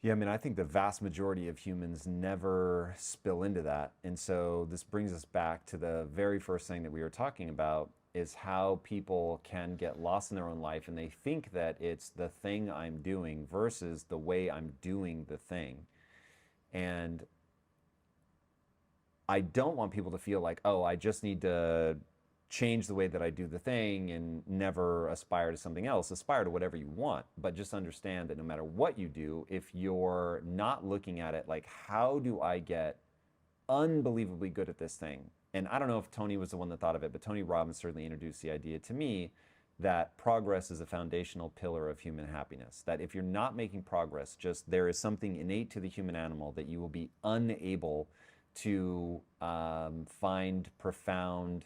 Yeah, I mean, I think the vast majority of humans never spill into that. And so this brings us back to the very first thing that we were talking about is how people can get lost in their own life and they think that it's the thing I'm doing versus the way I'm doing the thing. And I don't want people to feel like, oh, I just need to change the way that I do the thing and never aspire to something else. Aspire to whatever you want, but just understand that no matter what you do, if you're not looking at it like, how do I get unbelievably good at this thing? And I don't know if Tony was the one that thought of it, but Tony Robbins certainly introduced the idea to me that progress is a foundational pillar of human happiness. That if you're not making progress, just there is something innate to the human animal that you will be unable to find profound,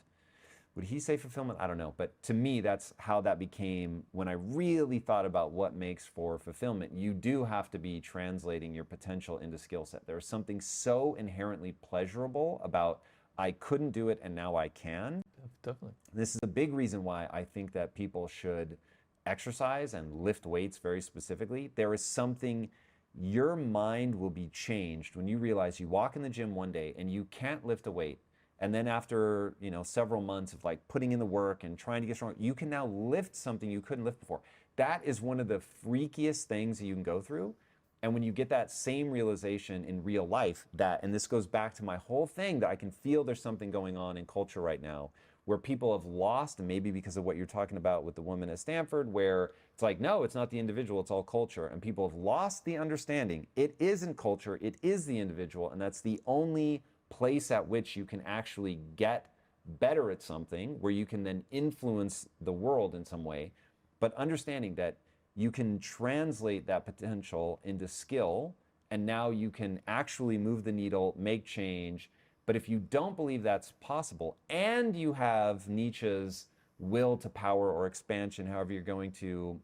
would he say fulfillment? I don't know. But to me, that's how that became when I really thought about what makes for fulfillment. You do have to be translating your potential into skill set. There's something so inherently pleasurable about I couldn't do it and now I can. Definitely. This is a big reason why I think that people should exercise and lift weights very specifically. There is something, your mind will be changed when you realize you walk in the gym one day and you can't lift a weight. And then after, several months of like putting in the work and trying to get strong, you can now lift something you couldn't lift before. That is one of the freakiest things that you can go through. And when you get that same realization in real life, and this goes back to my whole thing, that I can feel there's something going on in culture right now where people have lost, and maybe because of what you're talking about with the woman at Stanford, where it's like, no, it's not the individual, it's all culture. And people have lost the understanding. It isn't culture, it is the individual. And that's the only place at which you can actually get better at something, where you can then influence the world in some way. But understanding that you can translate that potential into skill, and now you can actually move the needle, make change. But if you don't believe that's possible, and you have Nietzsche's will to power or expansion, however you're going to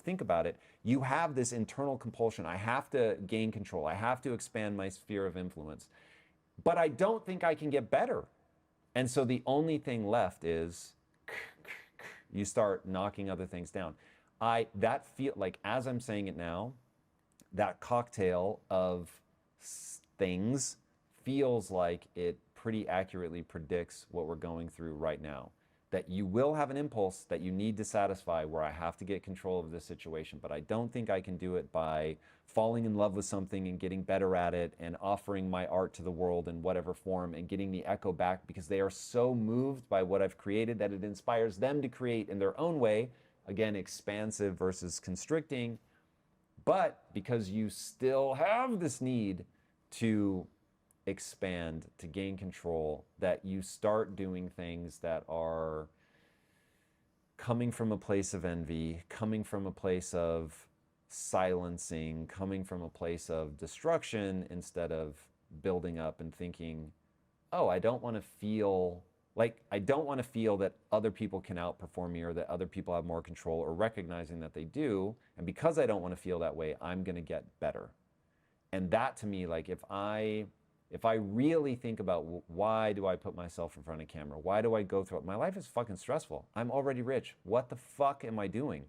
think about it, you have this internal compulsion. I have to gain control. I have to expand my sphere of influence. But I don't think I can get better. And so the only thing left is you start knocking other things down. That feel like, as I'm saying it now, that cocktail of things feels like it pretty accurately predicts what we're going through right now. That you will have an impulse that you need to satisfy where I have to get control of this situation, but I don't think I can do it by falling in love with something and getting better at it and offering my art to the world in whatever form and getting the echo back, because they are so moved by what I've created that it inspires them to create in their own way. Again, expansive versus constricting. But because you still have this need to expand, to gain control, that you start doing things that are coming from a place of envy, coming from a place of silencing, coming from a place of destruction instead of building up and thinking, oh, I don't want to feel that other people can outperform me or that other people have more control, or recognizing that they do. And because I don't want to feel that way, I'm going to get better. And that, to me, like, if I really think about why do I put myself in front of camera? Why do I go through it? My life is fucking stressful. I'm already rich. What the fuck am I doing?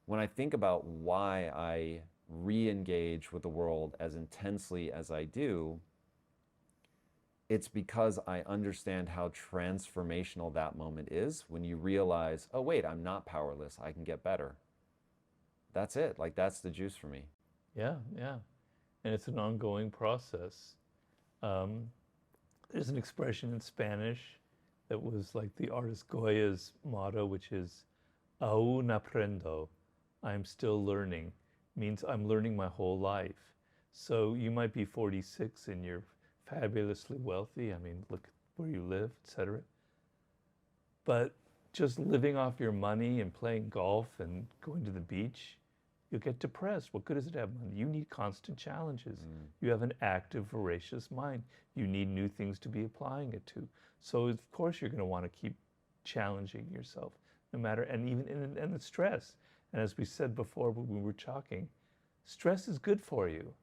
When I think about why I re-engage with the world as intensely as I do, it's because I understand how transformational that moment is when you realize, oh wait, I'm not powerless. I can get better. That's it. Like, that's the juice for me. Yeah, yeah. And it's an ongoing process. There's an expression in Spanish that was like the artist Goya's motto, which is "Aún aprendo," I'm still learning, means I'm learning my whole life. So you might be 46 and you're fabulously wealthy. I mean, look where you live, etc. But just living off your money and playing golf and going to the beach, you'll get depressed. What good does it have money? You need constant challenges. You have an active, voracious mind. You need new things to be applying it to. So of course you're going to want to keep challenging yourself, no matter, and even in the stress. And as we said before when we were talking, stress is good for you.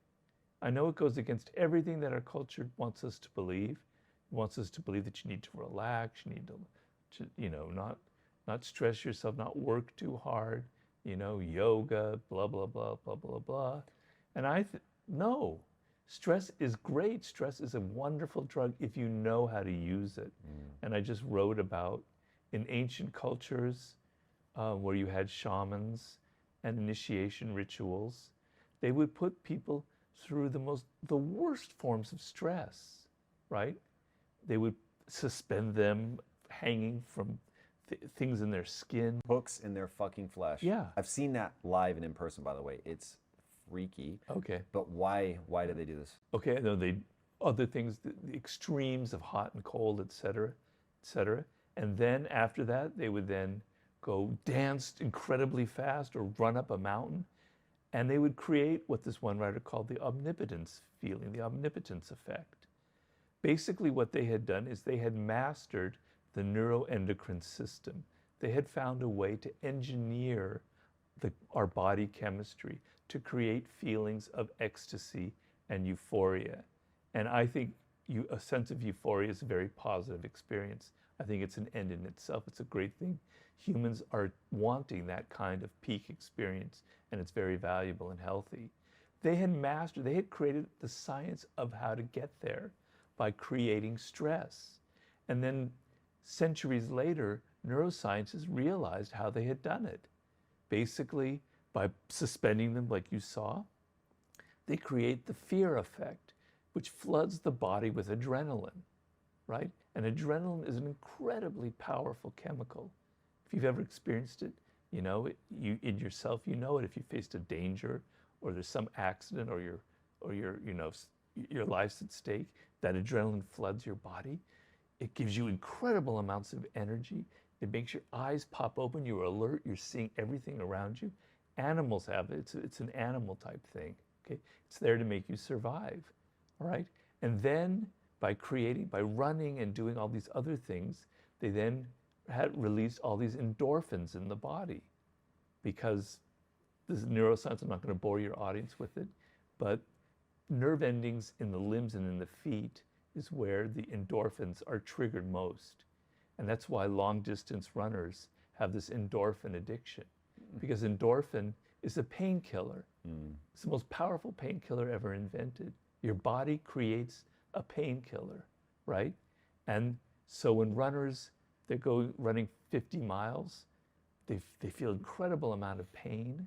I know it goes against everything that our culture wants us to believe. It wants us to believe that you need to relax, you need to not stress yourself, not work too hard, yoga, blah, blah, blah, blah, blah, blah. And No. Stress is great. Stress is a wonderful drug if you know how to use it. And I just wrote about in ancient cultures where you had shamans and initiation rituals, they would put people through the worst forms of stress, right? They would suspend them hanging from things in their skin. Hooks in their fucking flesh. Yeah. I've seen that live and in person, by the way. It's freaky. Okay. But why do they do this? Okay. No, they other things, the extremes of hot and cold, et cetera, et cetera. And then after that, they would then go dance incredibly fast or run up a mountain. And they would create what this one writer called the omnipotence feeling, the omnipotence effect. Basically, what they had done is they had mastered the neuroendocrine system. They had found a way to engineer our body chemistry to create feelings of ecstasy and euphoria. And I think a sense of euphoria is a very positive experience. I think it's an end in itself. It's a great thing. Humans are wanting that kind of peak experience, and it's very valuable and healthy. They had created the science of how to get there by creating stress. And then centuries later, neuroscientists realized how they had done it. Basically, by suspending them like you saw, they create the fear effect, which floods the body with adrenaline, right? And adrenaline is an incredibly powerful chemical. If you've ever experienced it, you know it, you in yourself, you know it. If you faced a danger or there's some accident or your life's at stake, that adrenaline floods your body. It gives you incredible amounts of energy. It makes your eyes pop open. You're alert. You're seeing everything around you. Animals have it. It's an animal type thing. Okay, it's there to make you survive. All right, and then by running and doing all these other things, they then had released all these endorphins in the body, because this is neuroscience. I'm not going to bore your audience with it, but nerve endings in the limbs and in the feet is where the endorphins are triggered most. And that's why long distance runners have this endorphin addiction, because endorphin is a painkiller. It's the most powerful painkiller ever invented. Your body creates a painkiller, right? And so when runners, they go running 50 miles, they feel incredible amount of pain.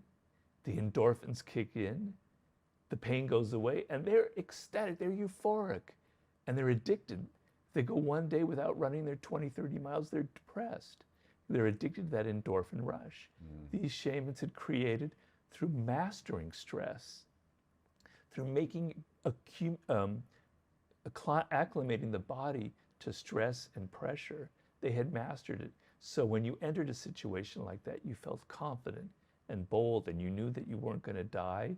The endorphins kick in, the pain goes away, and they're ecstatic, they're euphoric, and they're addicted. They go one day without running their 20, 30 miles, they're depressed. They're addicted to that endorphin rush. These shamans had created, through mastering stress, through acclimating the body to stress and pressure, they had mastered it. So when you entered a situation like that, you felt confident and bold, and you knew that you weren't going to die,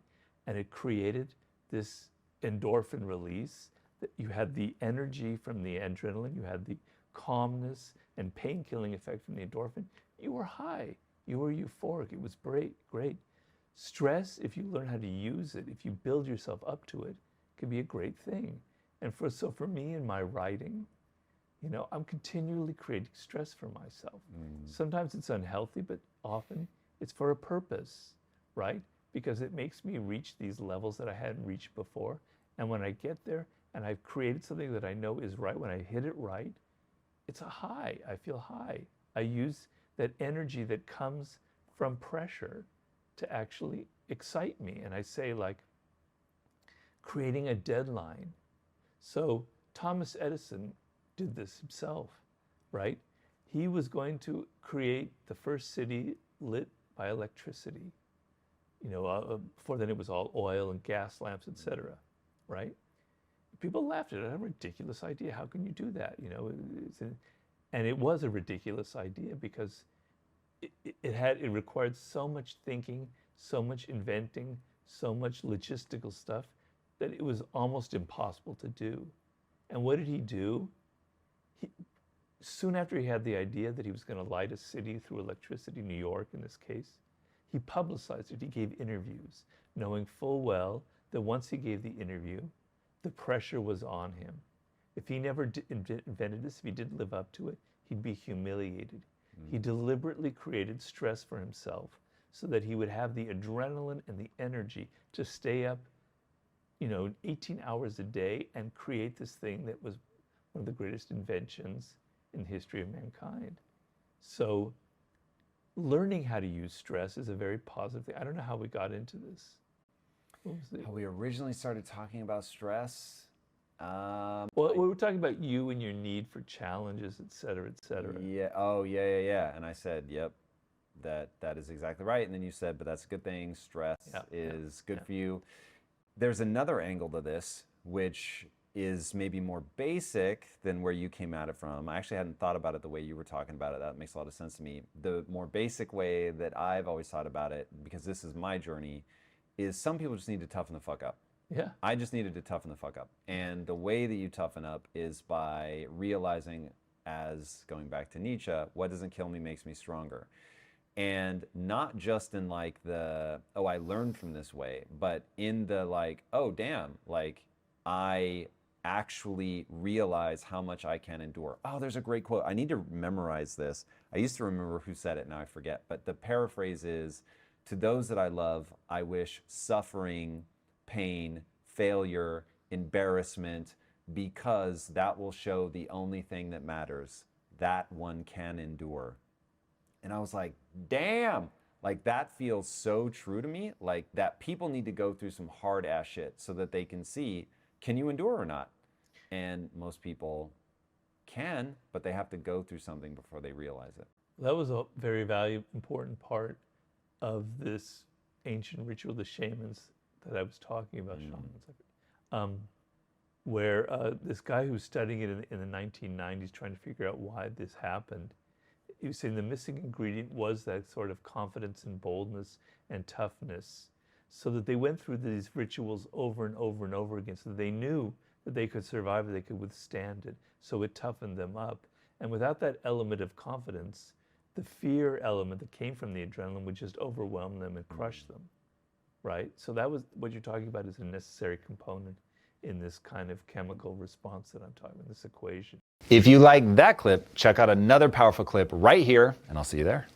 and it created this endorphin release. That you had the energy from the adrenaline, you had the calmness and pain-killing effect from the endorphin. You were high, you were euphoric. It was great. Stress, if you learn how to use it, if you build yourself up to it, can be a great thing. And so for me in my writing, you know, I'm continually creating stress for myself. Sometimes it's unhealthy, but often it's for a purpose, right? Because it makes me reach these levels that I hadn't reached before. And when I get there and I've created something that I know is right, when I hit it right, it's a high. I feel high. I use that energy that comes from pressure to actually excite me. And I say, like, creating a deadline. So Thomas Edison did this himself, right? He was going to create the first city lit by electricity. You know, before then it was all oil and gas lamps, etc., right? People laughed at it. A ridiculous idea. How can you do that? You know, and it was a ridiculous idea because it required so much thinking, so much inventing, so much logistical stuff that it was almost impossible to do. And what did he do? Soon after he had the idea that he was going to light a city through electricity, New York in this case, he publicized it. He gave interviews, knowing full well that once he gave the interview, the pressure was on him. If he never invented this, if he didn't live up to it, he'd be humiliated. He deliberately created stress for himself so that he would have the adrenaline and the energy to stay up, 18 hours a day and create this thing that was one of the greatest inventions in the history of mankind. So learning how to use stress is a very positive thing. I don't know how we got into this. How we originally started talking about stress. Well, we were talking about you and your need for challenges, et cetera, et cetera. Yeah. Oh, yeah. And I said, yep, that is exactly right. And then you said, but that's a good thing. Stress is good for you. There's another angle to this, which is maybe more basic than where you came at it from. I actually hadn't thought about it the way you were talking about it. That makes a lot of sense to me. The more basic way that I've always thought about it, because this is my journey, is some people just need to toughen the fuck up. Yeah. I just needed to toughen the fuck up. And the way that you toughen up is by realizing, as going back to Nietzsche, what doesn't kill me makes me stronger. And not just in like the, oh, I learned from this way, but in the like, oh, damn, like I actually realize how much I can endure. Oh, there's a great quote. I need to memorize this. I used to remember who said it, now I forget. But the paraphrase is, to those that I love, I wish suffering, pain, failure, embarrassment, because that will show the only thing that matters, that one can endure. And I was like, damn, like that feels so true to me, like that people need to go through some hard ass shit so that they can see, can you endure or not? And most people can, but they have to go through something before they realize it. That was a very important part of this ancient ritual, the shamans that I was talking about, shamans, where this guy who's studying it in the 1990s, trying to figure out why this happened, he was saying the missing ingredient was that sort of confidence and boldness and toughness, so that they went through these rituals over and over and over again, so that they knew that they could survive it, they could withstand it, so it toughened them up. And without that element of confidence, the fear element that came from the adrenaline would just overwhelm them and crush them, right? So that was what you're talking about, is a necessary component in this kind of chemical response that I'm talking about, this equation. If you like that clip, check out another powerful clip right here, and I'll see you there.